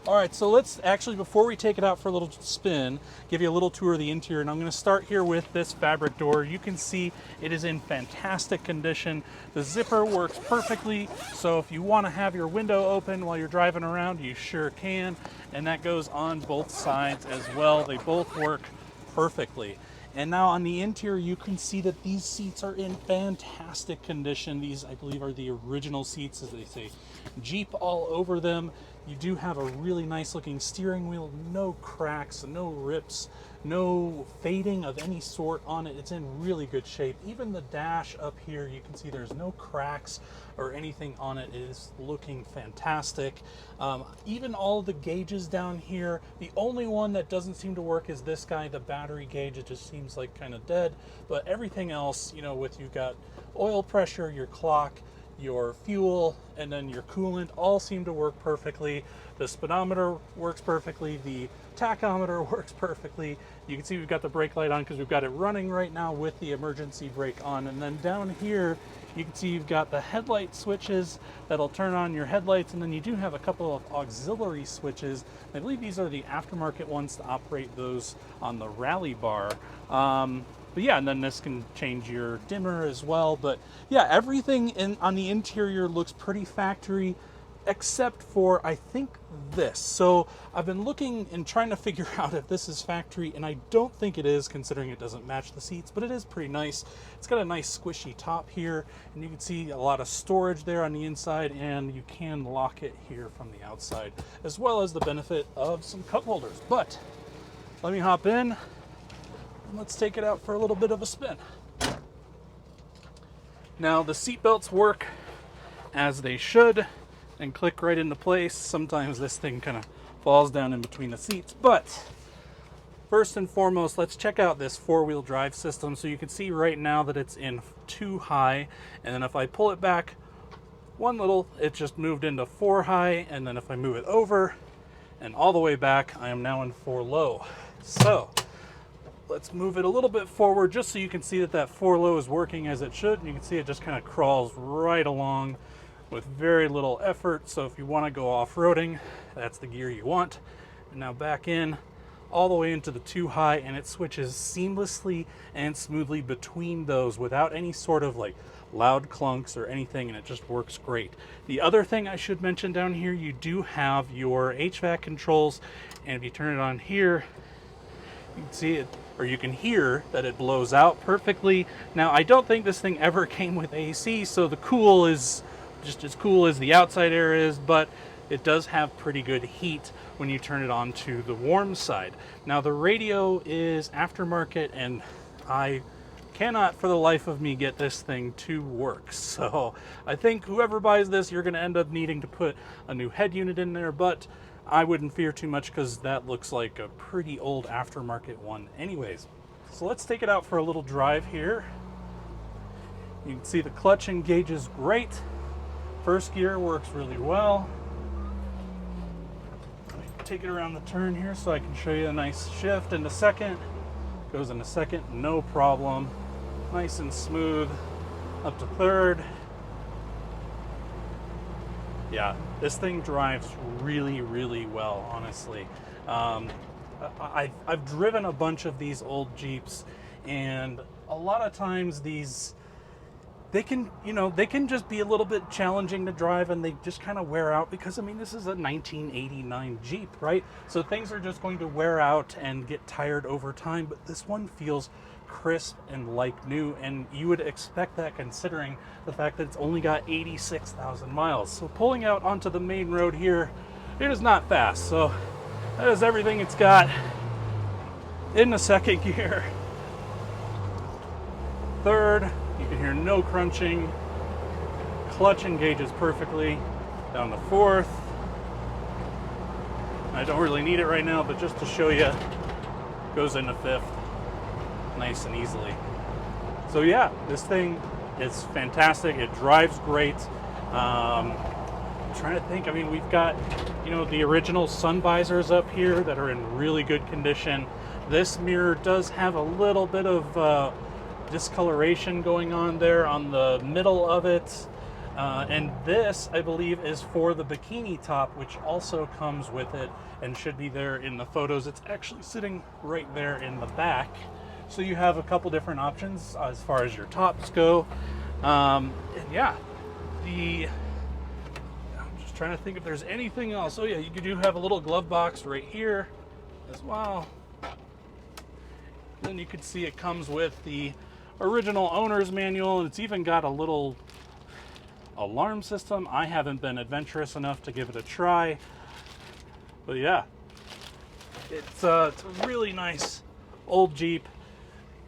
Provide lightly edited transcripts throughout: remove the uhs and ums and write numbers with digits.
All right, so let's actually, before we take it out for a little spin, give you a little tour of the interior. And I'm going to start here with this fabric door. You can see it is in fantastic condition. The zipper works perfectly, so if you want to have your window open while you're driving around, you sure can. And that goes on both sides as well. They both work perfectly. And now on the interior, you can see that these seats are in fantastic condition. These, I believe, are the original seats, as they say, Jeep all over them. You do have a really nice looking steering wheel, no cracks, no rips, no fading of any sort on it. It's in really good shape. Even the dash up here, you can see there's no cracks or anything on it. It is looking fantastic. Even all of the gauges down here, the only one that doesn't seem to work is this guy, the battery gauge. It just seems like kind of dead. But everything else, you know, with you've got oil pressure, your clock, your fuel, and then your coolant all seem to work perfectly. The speedometer works perfectly. The tachometer works perfectly. You can see we've got the brake light on because we've got it running right now with the emergency brake on. And then down here, you can see you've got the headlight switches that'll turn on your headlights, and then you do have a couple of auxiliary switches. I believe these are the aftermarket ones to operate those on the rally bar. But yeah, and then this can change your dimmer as well. But yeah, everything on the interior looks pretty factory, except for, I think, this. So I've been looking and trying to figure out if this is factory, and I don't think it is, considering it doesn't match the seats, but it is pretty nice. It's got a nice squishy top here, and you can see a lot of storage there on the inside, and you can lock it here from the outside, as well as the benefit of some cup holders. But let me hop in. Let's take it out for a little bit of a spin. Now the seat belts work as they should and click right into place. Sometimes this thing kind of falls down in between the seats, but first and foremost, let's check out this four-wheel drive system. So you can see right now that it's in 2 high, and then if I pull it back one little, it just moved into 4 high, and then if I move it over and all the way back, I am now in 4 low. So let's move it a little bit forward just so you can see that that 4 low is working as it should. And you can see it just kind of crawls right along with very little effort. So if you want to go off-roading, that's the gear you want. And now back in all the way into the 2 high, and it switches seamlessly and smoothly between those without any sort of like loud clunks or anything, and it just works great. The other thing I should mention down here, you do have your HVAC controls, and if you turn it on here, you can see it, or you can hear that it blows out perfectly. Now, I don't think this thing ever came with AC, so the cool is just as cool as the outside air is, but it does have pretty good heat when you turn it on to the warm side. Now, the radio is aftermarket, and I cannot for the life of me get this thing to work. So I think whoever buys this, you're going to end up needing to put a new head unit in there, but I wouldn't fear too much because that looks like a pretty old aftermarket one anyways. So let's take it out for a little drive here. You can see the clutch engages great. First gear works really well. Let me take it around the turn here so I can show you a nice shift into second. Goes into second, no problem. Nice and smooth. Up to third. Yeah, this thing drives really, really well, honestly. I've driven a bunch of these old Jeeps, and a lot of times they can just be a little bit challenging to drive, and they just kind of wear out because, I mean, this is a 1989 Jeep, right? So things are just going to wear out and get tired over time, but this one feels crisp and like new, and you would expect that considering the fact that it's only got 86,000 miles. So pulling out onto the main road here, it is not fast. So that is everything it's got in the second gear. Third, you can hear no crunching. Clutch engages perfectly. Down the fourth. I don't really need it right now, but just to show you, goes into fifth nice and easily. So yeah, this thing is fantastic. It drives great. I'm trying to think. I mean, we've got, the original sun visors up here that are in really good condition. This mirror does have a little bit of discoloration going on there on the middle of it. And this, I believe, is for the bikini top, which also comes with it and should be there in the photos. It's actually sitting right there in the back. So you have a couple different options as far as your tops go. And yeah, I'm just trying to think if there's anything else. Oh yeah, you do have a little glove box right here as well. Then you can see it comes with the original owner's manual, and it's even got a little alarm system. I haven't been adventurous enough to give it a try, but yeah, it's a really nice old Jeep,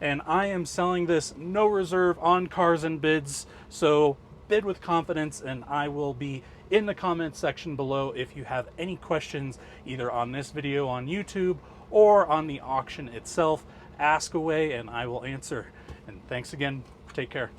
and I am selling this no reserve on Cars and Bids, so bid with confidence, and I will be in the comments section below if you have any questions either on this video on YouTube or on the auction itself. Ask away and I will answer. And thanks again. Take care.